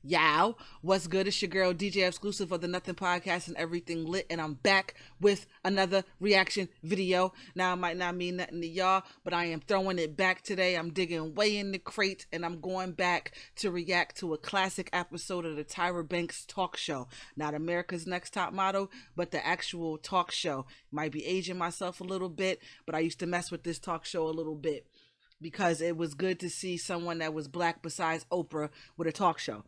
Yow, what's good? It's your girl DJ exclusive of the Nothing Podcast and Everything Lit, and I'm back with another reaction video. Now, it might not mean nothing to y'all, but I am throwing it back today. I'm digging way in the crate, and I'm going back to react to a classic episode of the Tyra Banks talk show. Not America's Next Top Model, but the actual talk show. Might be aging myself a little bit, but I used to mess with this talk show a little bit because it was good to see someone that was black besides Oprah with a talk show.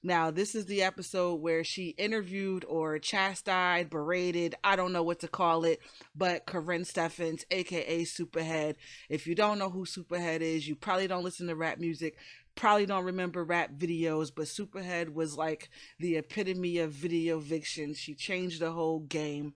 Now, this is the episode where she interviewed or chastised, berated, I don't know what to call it, but Karrine Steffans, aka Superhead. If you don't know who Superhead is, you probably don't listen to rap music, probably don't remember rap videos, but Superhead was like the epitome of video vixen. She changed the whole game.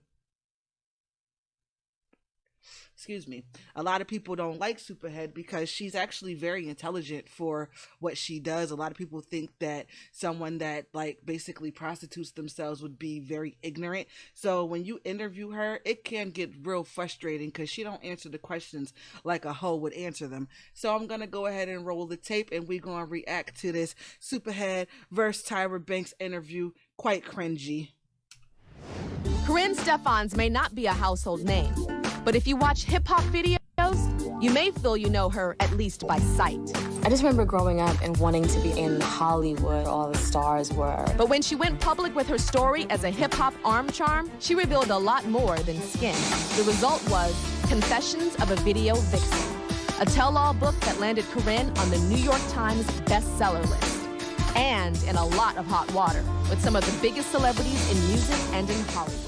Excuse me. A lot of people don't like Superhead because she's actually very intelligent for what she does. A lot of people think that someone that like basically prostitutes themselves would be very ignorant. So when you interview her, it can get real frustrating because she don't answer the questions like a hoe would answer them. So I'm going to go ahead and roll the tape and we're going to react to this Superhead versus Tyra Banks interview. Quite cringy. Karrine Steffans may not be a household name, but if you watch hip-hop videos, you may feel you know her at least by sight. I just remember growing up and wanting to be in Hollywood, all the stars were. But when she went public with her story as a hip-hop arm charm, she revealed a lot more than skin. The result was Confessions of a Video Vixen, a tell-all book that landed Karrine on the New York Times bestseller list. And in a lot of hot water with some of the biggest celebrities in music and in Hollywood.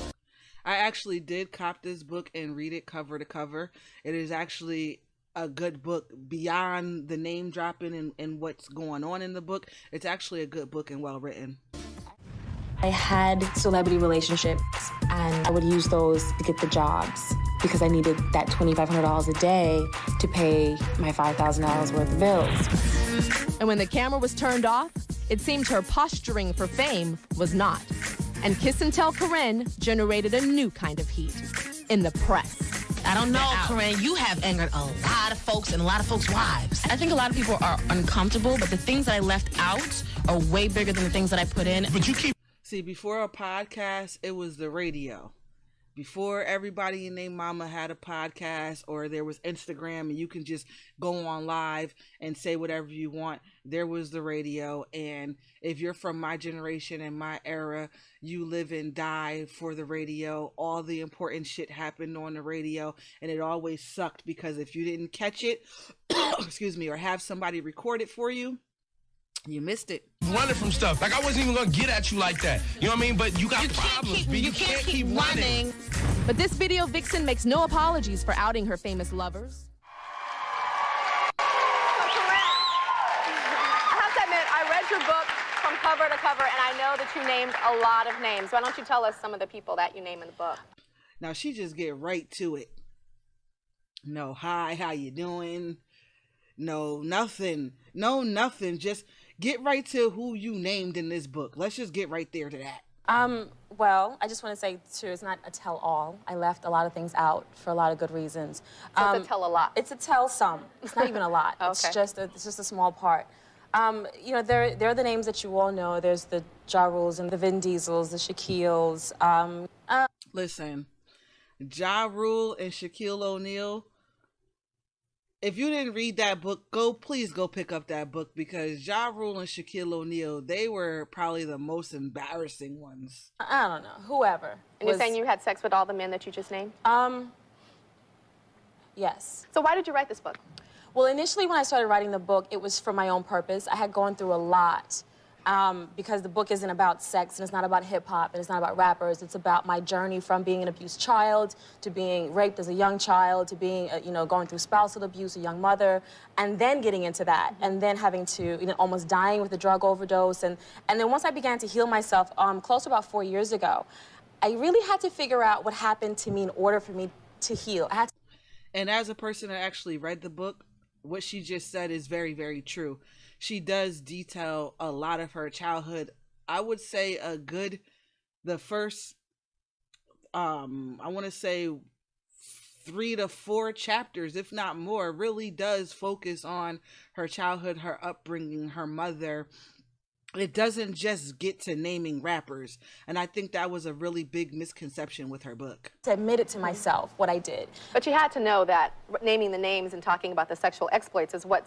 I actually did cop this book and read it cover to cover. It is actually a good book beyond the name dropping and what's going on in the book. It's actually a good book and well written. I had celebrity relationships and I would use those to get the jobs because I needed that $2,500 a day to pay my $5,000 worth of bills. And when the camera was turned off, it seemed her posturing for fame was not. And Kiss and Tell Karrine generated a new kind of heat in the press. I don't know, Karrine, you have angered a lot of folks and a lot of folks' wives. I think a lot of people are uncomfortable, but the things that I left out are way bigger than the things that I put in. But you keep... See, before a podcast, it was the radio. Before everybody and their mama had a podcast or there was Instagram and you can just go on live and say whatever you want, there was the radio. And if you're from my generation and my era, you live and die for the radio. All the important shit happened on the radio and it always sucked because if you didn't catch it, excuse me, or have somebody record it for you, you missed it. Running from stuff. Like, I wasn't even going to get at you like that. You know what I mean? But you got problems. You can't keep running. But this video vixen makes no apologies for outing her famous lovers. So, Karrine, I have to admit, I read your book from cover to cover, and I know that you named a lot of names. Why don't you tell us some of the people that you name in the book? Now, she just get right to it. No, hi, how you doing? No, nothing. No, nothing. Just get right to who you named in this book. Let's just get right there to that. Well, I just want to say, too, it's not a tell-all. I left a lot of things out for a lot of good reasons. So it's a tell-a-lot. It's a tell-some. It's not even a lot. Okay. It's just a small part. You know, there are the names that you all know. There's the Ja Rules and the Vin Diesels, the Shaquilles. Listen, Ja Rule and Shaquille O'Neal, if you didn't read that book, please go pick up that book because Ja Rule and Shaquille O'Neal, they were probably the most embarrassing ones. I don't know, whoever. And you're saying you had sex with all the men that you just named? Yes. So why did you write this book? Well, initially when I started writing the book, it was for my own purpose. I had gone through a lot. Because the book isn't about sex and it's not about hip-hop and it's not about rappers. It's about my journey from being an abused child to being raped as a young child to being, going through spousal abuse, a young mother, and then getting into that and then having to, almost dying with a drug overdose. And then once I began to heal myself, close to about 4 years ago, I really had to figure out what happened to me in order for me to heal. And as a person that actually read the book, what she just said is very, very true. She does detail a lot of her childhood. I would say the first, I want to say 3 to 4 chapters, if not more, really does focus on her childhood, her upbringing, her mother, it doesn't just get to naming rappers. And I think that was a really big misconception with her book. To admit it to myself, what I did. But you had to know that naming the names and talking about the sexual exploits is what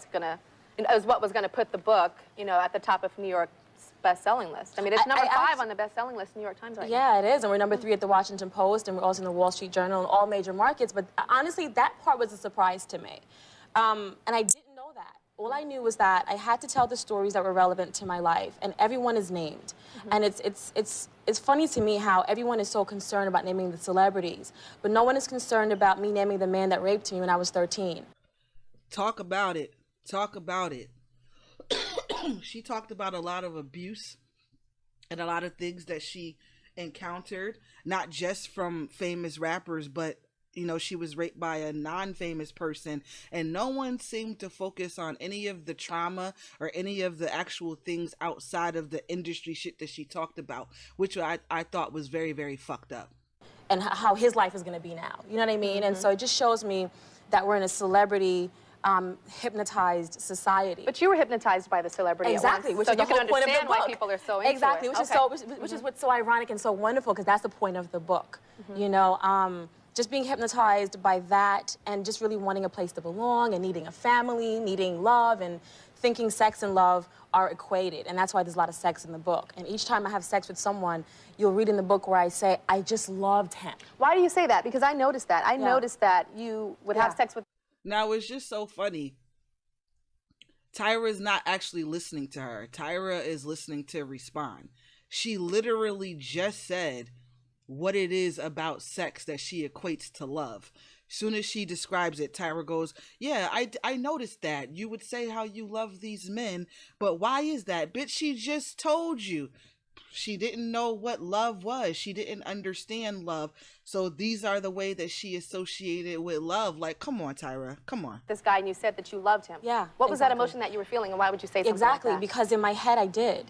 was gonna put the book, you know, at the top of New York's best-selling list. I mean, it's number 5 on the best-selling list in New York Times right now. Yeah, it is, and we're number 3 at the Washington Post, and we're also in the Wall Street Journal and all major markets. But honestly, that part was a surprise to me, and I didn't know that. All I knew was that I had to tell the stories that were relevant to my life, and everyone is named. And it's funny to me how everyone is so concerned about naming the celebrities, but no one is concerned about me naming the man that raped me when I was 13. Talk about it. Talk about it. She talked about a lot of abuse and a lot of things that she encountered, not just from famous rappers, but you know, she was raped by a non-famous person, and no one seemed to focus on any of the trauma or any of the actual things outside of the industry shit that she talked about, which I thought was very, very fucked up. And how his life is going to be now. You know what I mean? And so it just shows me that we're in a celebrity hypnotized society. But you were hypnotized by the celebrity exactly, at once, which so is the you can whole point of the understand why book. people are so into exactly, it. Which is what's so ironic and so wonderful, because that's the point of the book. You know, just being hypnotized by that, and just really wanting a place to belong, and needing a family, needing love, and thinking sex and love are equated, and that's why there's a lot of sex in the book. And each time I have sex with someone, you'll read in the book where I say, I just loved him. Why do you say that? Because I noticed that. I noticed that you would have sex with... Now, it's just so funny. Tyra is not actually listening to her. Tyra is listening to respond. She literally just said what it is about sex that she equates to love. Soon as she describes it, Tyra goes, yeah, I noticed that. You would say how you love these men, but why is that? Bitch, she just told you. She didn't know what love was. She didn't understand love. So these are the way that she associated with love. Like, come on, Tyra, come on. This guy, and you said that you loved him. Yeah. What was that emotion that you were feeling, and why would you say something Exactly, like that? because in my head I did.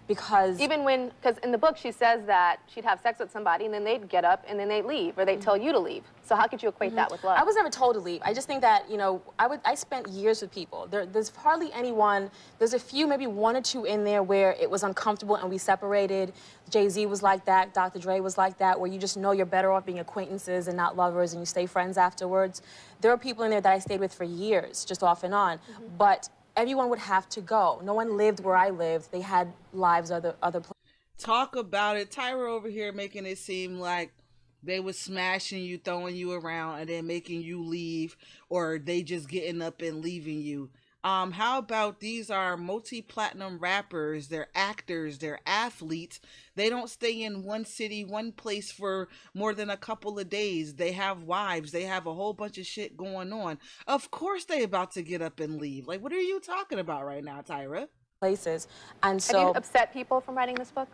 Because even when, because in the book she says that she'd have sex with somebody and then they'd get up and then they'd leave, or they'd tell you to leave. So how could you equate that with love? I was never told to leave. I just think that, you know, I spent years with people. There's hardly anyone, there's a few, maybe 1 or 2 in there where it was uncomfortable and we separated. Jay-Z was like that, Dr. Dre was like that, where you just know you're better off being acquaintances and not lovers, and you stay friends afterwards. There are people in there that I stayed with for years, just off and on. But everyone would have to go. No one lived where I lived. They had lives other places. Talk about it. Tyra over here making it seem like they was smashing you, throwing you around, and then making you leave, or they just getting up and leaving you. How about these are multi-platinum rappers, they're actors, they're athletes. They don't stay in one city, one place for more than a couple of days. They have wives, they have a whole bunch of shit going on. Of course they about to get up and leave. Like, what are you talking about right now, Tyra? Places. And so, have you upset people from writing this book?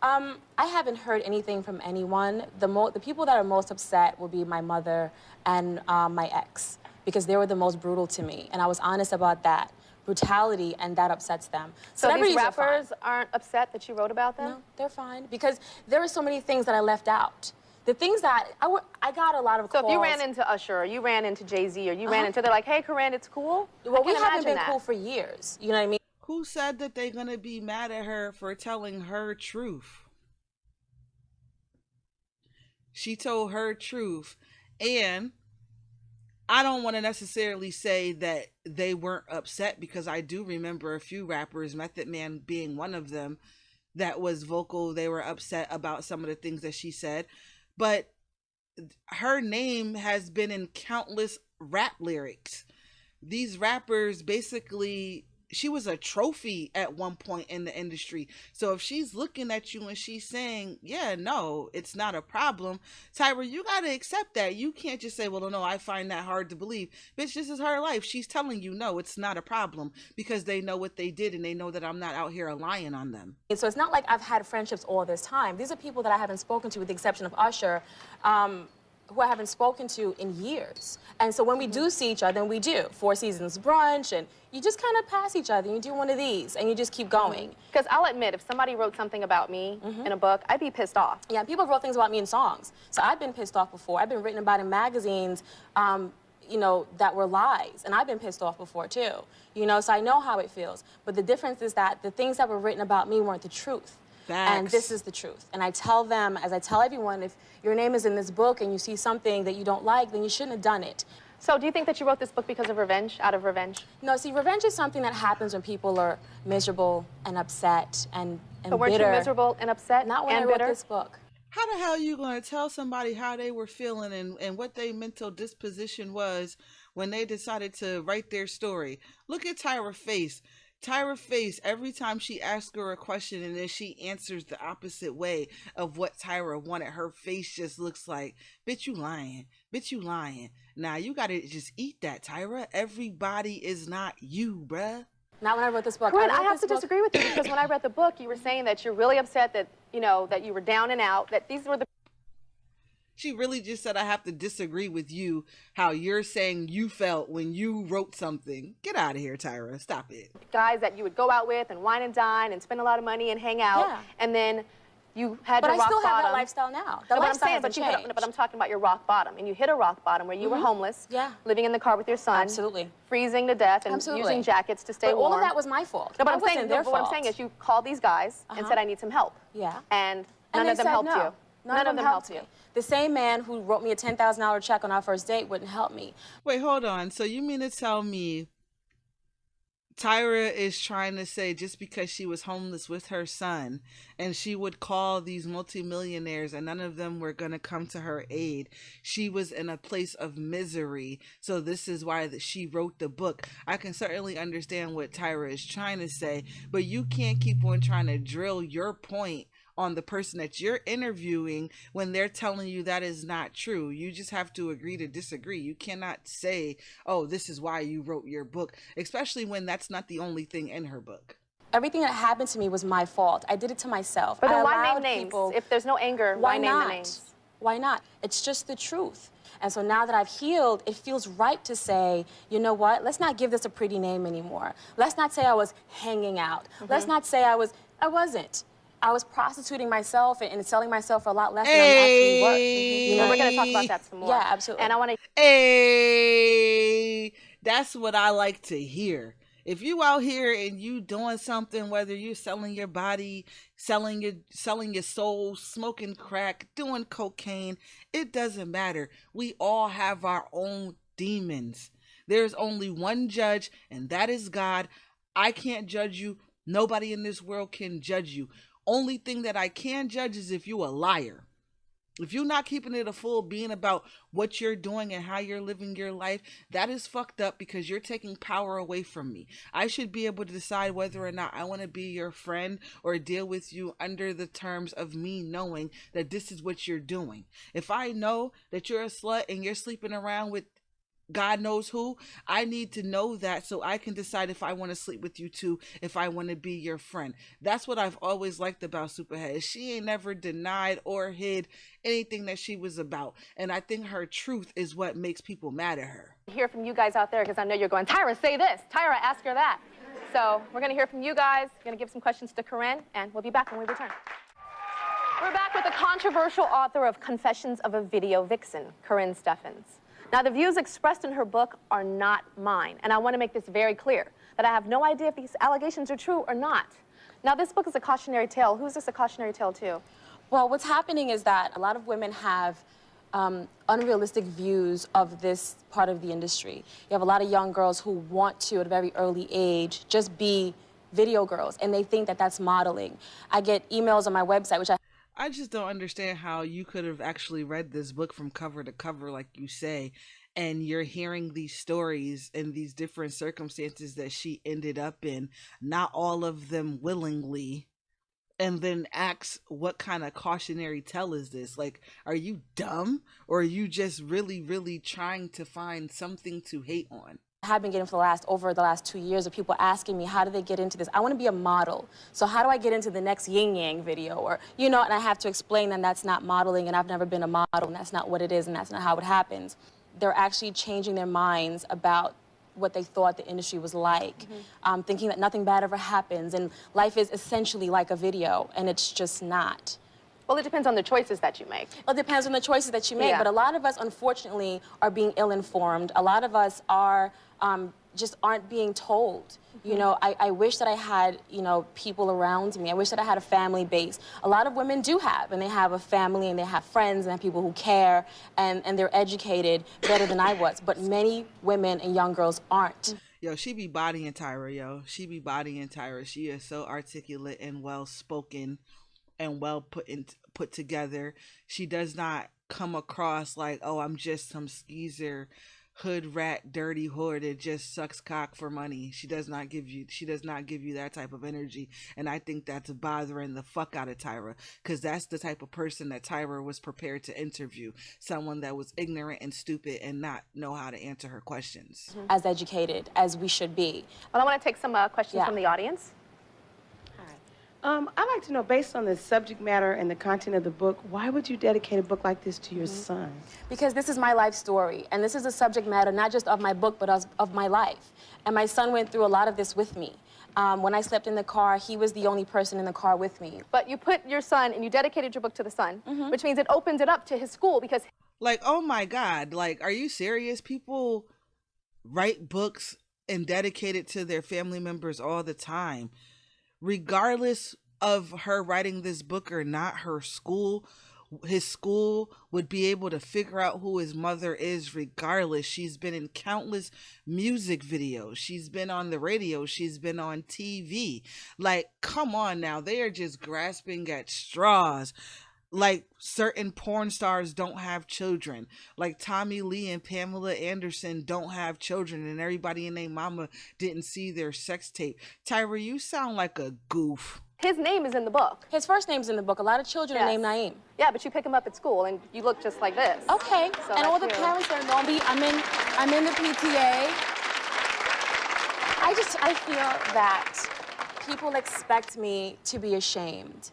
I haven't heard anything from anyone. The people that are most upset will be my mother and my ex, because they were the most brutal to me, and I was honest about that. Brutality, and that upsets them. So these rappers aren't upset that you wrote about them? No, they're fine, because there are so many things that I left out. The things that I got a lot of calls. So if you ran into Usher, or you ran into Jay-Z, or you ran into, they're like, hey, Karrine, it's cool? Well, we haven't been cool for years, you know what I mean? Who said that they're gonna be mad at her for telling her truth? She told her truth, and I don't want to necessarily say that they weren't upset, because I do remember a few rappers, Method Man being one of them, that was vocal. They were upset about some of the things that she said, but her name has been in countless rap lyrics. These rappers basically, she was a trophy at one point in the industry. So if she's looking at you and she's saying, yeah, no, it's not a problem, Tyra, you got to accept that. You can't just say, well, no, I find that hard to believe. Bitch, this is her life. She's telling you, no, it's not a problem, because they know what they did, and they know that I'm not out here lying on them. So it's not like I've had friendships all this time. These are people that I haven't spoken to, with the exception of Usher, who I haven't spoken to in years. And so when we do see each other, and we do, Four Seasons brunch, and you just kind of pass each other, and you do one of these, and you just keep going. Because I'll admit, if somebody wrote something about me in a book, I'd be pissed off. Yeah, people wrote things about me in songs. So I've been pissed off before. I've been written about in magazines, you know, that were lies. And I've been pissed off before too, you know, so I know how it feels. But the difference is that the things that were written about me weren't the truth. Facts. And this is the truth. And I tell them, as I tell everyone, if your name is in this book and you see something that you don't like, then you shouldn't have done it. So do you think that you wrote this book because of revenge, out of revenge? No, see, revenge is something that happens when people are miserable and upset and But weren't bitter. you miserable and upset Not when and I wrote bitter? this book. How the hell are you going to tell somebody how they were feeling and what their mental disposition was when they decided to write their story? Look at Tyra's face. Tyra's face, every time she asks her a question and then she answers the opposite way of what Tyra wanted, her face just looks like, bitch, you lying. Bitch, you lying. Now, you got to just eat that, Tyra. Everybody is not you, bruh. Not when I wrote this book. Karrine, I have to disagree with you because when I read the book, you were saying that you're really upset that, you know, that you were down and out, that these were the She really just said, I have to disagree with you, how you're saying you felt when you wrote something. Get out of here, Tyra. Stop it. guys that you would go out with and wine and dine and spend a lot of money and hang out. Yeah. And then you had But your I rock still bottom. have that lifestyle now. The No, but I'm lifestyle saying, hasn't changed. but I'm talking about your rock bottom. And you hit a rock bottom where you were homeless, Yeah. living in the car with your son, Absolutely. freezing to death, and Absolutely. using jackets to stay But warm. all of that was my fault. No, but That I'm saying, wasn't their but what I'm fault. saying is you called these guys and said, I need some help. Yeah. And none they of them said helped no. you. None of them helped you. The same man who wrote me a $10,000 check on our first date wouldn't help me. Wait, hold on. So you mean to tell me Tyra is trying to say just because she was homeless with her son and she would call these multimillionaires and none of them were going to come to her aid, she was in a place of misery. So this is why that she wrote the book. I can certainly understand what Tyra is trying to say, but you can't keep on trying to drill your point on the person that you're interviewing when they're telling you that is not true. You just have to agree to disagree. You cannot say, oh, this is why you wrote your book, especially when that's not the only thing in her book. Everything that happened to me was my fault. I did it to myself. But then I why name allowed names? people- If there's no anger, why name the names? Why not? It's just the truth. And so now that I've healed, it feels right to say, you know what? Let's not give this a pretty name anymore. Let's not say I was hanging out. Let's not say I wasn't. I was prostituting myself and selling myself for a lot less than I'm actually worth. You know, We're going to talk about that some more. Yeah, absolutely. And I want to... Hey, that's what I like to hear. If you out here and you doing something, whether you're selling your body, selling your soul, smoking crack, doing cocaine, it doesn't matter. We all have our own demons. There's only one judge, and that is God. I can't judge you. Nobody in this world can judge you. Only thing that I can judge is if you're a liar. If you're not keeping it a full being about what you're doing and how you're living your life, that is fucked up because you're taking power away from me. I should be able to decide whether or not I want to be your friend or deal with you under the terms of me knowing that this is what you're doing. If I know that you're a slut and you're sleeping around with God knows who, I need to know that so I can decide if I want to sleep with you too, if I want to be your friend. That's what I've always liked about Superhead. She ain't never denied or hid anything that she was about. And I think her truth is what makes people mad at her. hear from you guys out there because I know you're going, Tyra, say this. Tyra, ask her that. So we're going to hear from you guys. We're going to give some questions to Karrine, and we'll be back when we return. We're back with the controversial author of Confessions of a Video Vixen, Karrine Steffans. Now, the views expressed in her book are not mine, and I want to make this very clear, that I have no idea if these allegations are true or not. Now, this book is a cautionary tale. Who's this a cautionary tale to? Well, what's happening is that a lot of women have unrealistic views of this part of the industry. You have a lot of young girls who want to, at a very early age, just be video girls, and they think that that's modeling. I get emails on my website, which I just don't understand how you could have actually read this book from cover to cover, like you say, and you're hearing these stories and these different circumstances that she ended up in, not all of them willingly, and then asks, what kind of cautionary tale is this? Like, are you dumb? Or are you just really, really trying to find something to hate on? have been getting for over the last 2 years of people asking me, how do they get into this? I want to be a model. So how do I get into the next yin yang video? Or, you know, and I have to explain that that's not modeling and I've never been a model and that's not what it is and that's not how it happens. They're actually changing their minds about what they thought the industry was like, thinking that nothing bad ever happens and life is essentially like a video, and it's just not. Well, it depends on the choices that you make. Well, it depends on the choices that you make, Yeah. but a lot of us, unfortunately, are being ill-informed. A lot of us are just aren't being told. You know, I wish that I had, you know, people around me. I wish that I had a family base. A lot of women do have, and they have a family, and they have friends, and have people who care, and they're educated better than I was. But many women and young girls aren't. Yo, she be bodying Tyra, yo. She be bodying Tyra. She is so articulate and well-spoken and well put together. She does not come across like, oh, I'm just some skeezer, hood rat, dirty whore that just sucks cock for money. She does not give you that type of energy. And I think that's bothering the fuck out of Tyra, because that's the type of person that Tyra was prepared to interview. Someone that was ignorant and stupid and not know how to answer her questions. As educated as we should be. Well, I want to take some questions from the audience. I'd like to know, based on the subject matter and the content of the book, why would you dedicate a book like this to your son? Because this is my life story, and this is a subject matter not just of my book, but of my life. And my son went through a lot of this with me. When I slept in the car, he was the only person in the car with me. But you put your son, and you dedicated your book to the son, which means it opens it up to his school, because... Like, oh my God, like, are you serious? People write books and dedicate it to their family members all the time. Regardless of her writing this book or not, his school would be able to figure out who his mother is regardless. She's been in countless music videos. She's been on the radio. She's been on TV. Like, come on now. They are just grasping at straws. Like, certain porn stars don't have children. Like, Tommy Lee and Pamela Anderson don't have children, and everybody and their mama didn't see their sex tape. Tyra, you sound like a goof. His name is in the book. His first name's in the book. A lot of children are named Naeem. Yeah, but you pick him up at school, and you look just like this. Okay, So and all the that's parents that know me, I'm in the PTA. I feel that people expect me to be ashamed.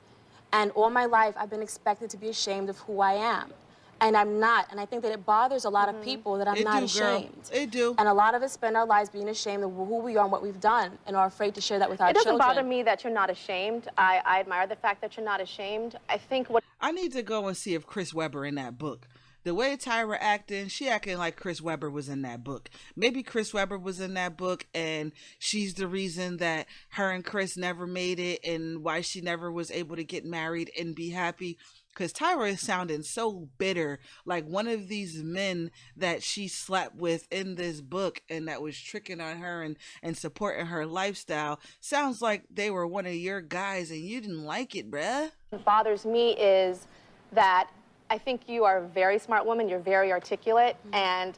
And all my life, I've been expected to be ashamed of who I am. And I'm not. And I think that it bothers a lot of people that I'm not ashamed. It do. And a lot of us spend our lives being ashamed of who we are and what we've done and are afraid to share that with our children. It doesn't bother me that you're not ashamed. I admire the fact that you're not ashamed. I think what... I need to go and see if Chris Webber in that book. The way Tyra acting, she acting like Chris Webber was in that book. Maybe Chris Webber was in that book and she's the reason that her and Chris never made it and why she never was able to get married and be happy. Because Tyra is sounding so bitter, like one of these men that she slept with in this book and that was tricking on her and supporting her lifestyle. Sounds like they were one of your guys and you didn't like it, bruh. What bothers me is that I think you are a very smart woman, you're very articulate, and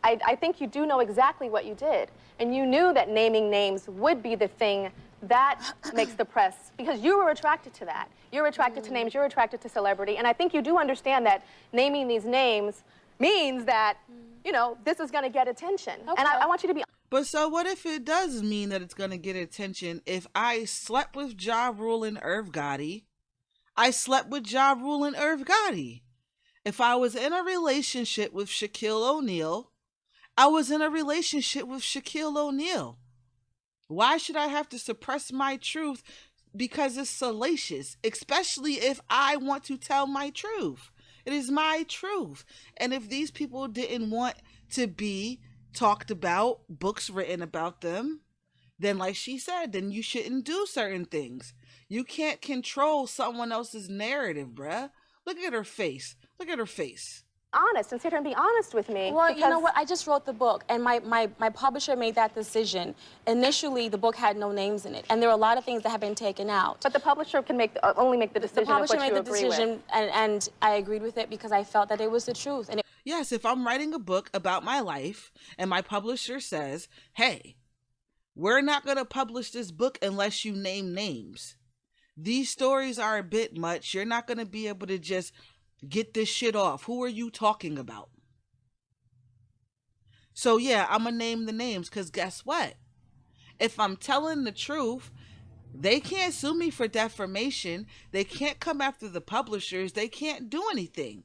I think you do know exactly what you did. And you knew that naming names would be the thing that makes the press, because you were attracted to that. You're attracted to names, you're attracted to celebrity, and I think you do understand that naming these names means that, you know, this is gonna get attention. Okay. And I want you to be... But so what if it does mean that it's going to get attention? If I slept with Ja Rule and Irv Gotti, I slept with Ja Rule and Irv Gotti. If I was in a relationship with Shaquille O'Neal, I was in a relationship with Shaquille O'Neal. Why should I have to suppress my truth because it's salacious, especially if I want to tell my truth? It is my truth. And if these people didn't want to be talked about, books written about them, then like she said, then you shouldn't do certain things. You can't control someone else's narrative, bruh. Look at her face. Look at her face. Honest and sit here and be honest with me. Well, you know what? I just wrote the book, and my publisher made that decision. Initially, the book had no names in it, and there were a lot of things that have been taken out. But the publisher can only make the decision The publisher of what made you the agree decision, with. and I agreed with it because I felt that it was the truth. And Yes, if I'm writing a book about my life, and my publisher says, hey, we're not going to publish this book unless you name names. These stories are a bit much. You're not going to be able to just get this shit off. Who are you talking about? So yeah, I'm going to name the names because guess what? If I'm telling the truth, they can't sue me for defamation. They can't come after the publishers. They can't do anything.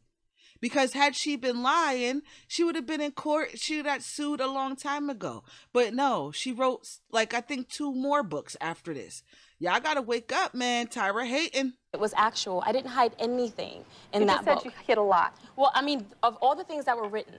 Because had she been lying, she would have been in court. She would have got sued a long time ago. But no, she wrote, like, I think 2 more books after this. Y'all gotta wake up, man. Tyra hating. It was actual. I didn't hide anything in that book. You just said you hid a lot. Well, I mean, of all the things that were written,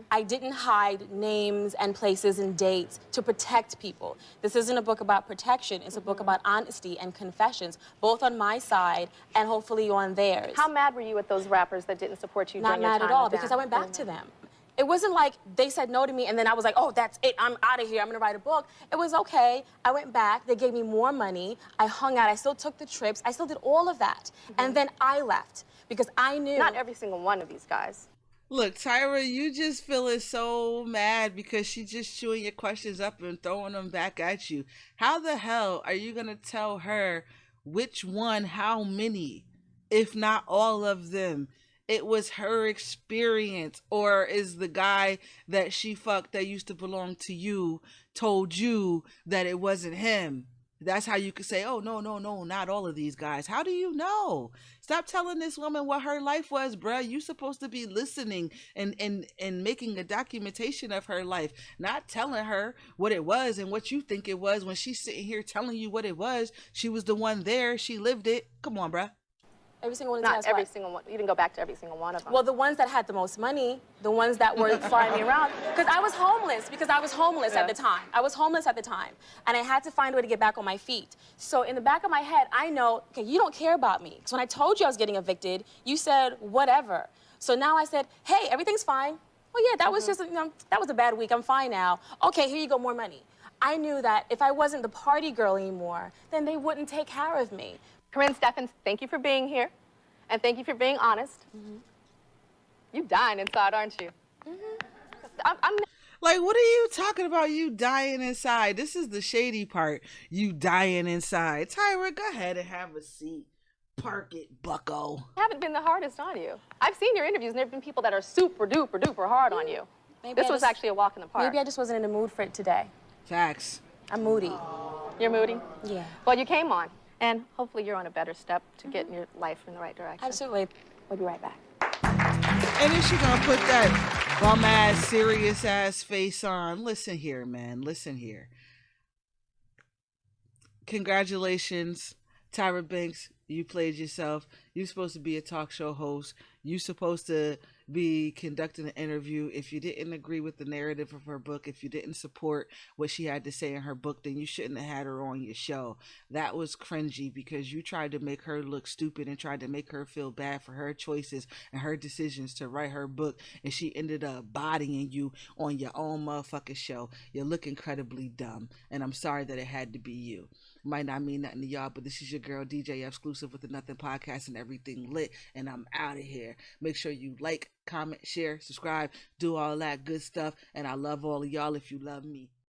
I didn't hide names and places and dates to protect people. This isn't a book about protection. It's a book about honesty and confessions, both on my side and hopefully on theirs. How mad were you at those rappers that didn't support you Not during your mad time at all, with them? because I went back to them. It wasn't like they said no to me and then I was like, oh, that's it, I'm out of here, I'm gonna write a book. It was okay, I went back, they gave me more money, I hung out, I still took the trips, I still did all of that. And then I left because I knew. Not every single one of these guys. Look, Tyra, you just feeling so mad because she's just chewing your questions up and throwing them back at you. How the hell are you gonna tell her which one, how many, if not all of them? It was her experience, or is the guy that she fucked that used to belong to you told you that it wasn't him? That's how you could say, oh, no, not all of these guys. How do you know? Stop telling this woman what her life was, bruh. You supposed to be listening and making a documentation of her life, not telling her what it was and what you think it was when she's sitting here telling you what it was. She was the one there. She lived it. Come on, bruh. Every single one of Not every single one. You didn't go back to every single one of them. Well, the ones that had the most money, the ones that were flying me around, because I was homeless at the time. I was homeless at the time, and I had to find a way to get back on my feet. So in the back of my head, I know, okay, you don't care about me. Because when I told you I was getting evicted, you said, whatever. So now I said, hey, everything's fine. Well, yeah, that was just, that was a bad week. I'm fine now. Okay, here you go, more money. I knew that if I wasn't the party girl anymore, then they wouldn't take care of me. Karrine Steffans, thank you for being here. And thank you for being honest. You dying inside, aren't you? I'm Like, what are you talking about, you dying inside? This is the shady part, you dying inside. Tyra, go ahead and have a seat. Park it, bucko. haven't been the hardest on you. I've seen your interviews, and there have been people that are super duper duper hard on you. Maybe This was actually a walk in the park. Maybe I just wasn't in the mood for it today. Facts. I'm moody. You're moody? Yeah. Well, you came on, and hopefully you're on a better step to get your life in the right direction. Absolutely. We'll be right back. And then she gonna put that bum ass, serious ass face on. Listen here, man. Listen here. Congratulations, Tyra Banks. You played yourself. You're supposed to be a talk show host. You're supposed to be conducting an interview. If you didn't agree with the narrative of her book, if you didn't support what she had to say in her book, then you shouldn't have had her on your show. That was cringy because you tried to make her look stupid and tried to make her feel bad for her choices and her decisions to write her book, and she ended up bodying you on your own motherfucking show. You look incredibly dumb, and I'm sorry that it had to be you. Might not mean nothing to y'all, but this is your girl DJ Exclusive with the Nothing Podcast and Everything Lit, and I'm out of here. Make sure you like, comment, share, subscribe, do all that good stuff, and I love all of y'all if you love me.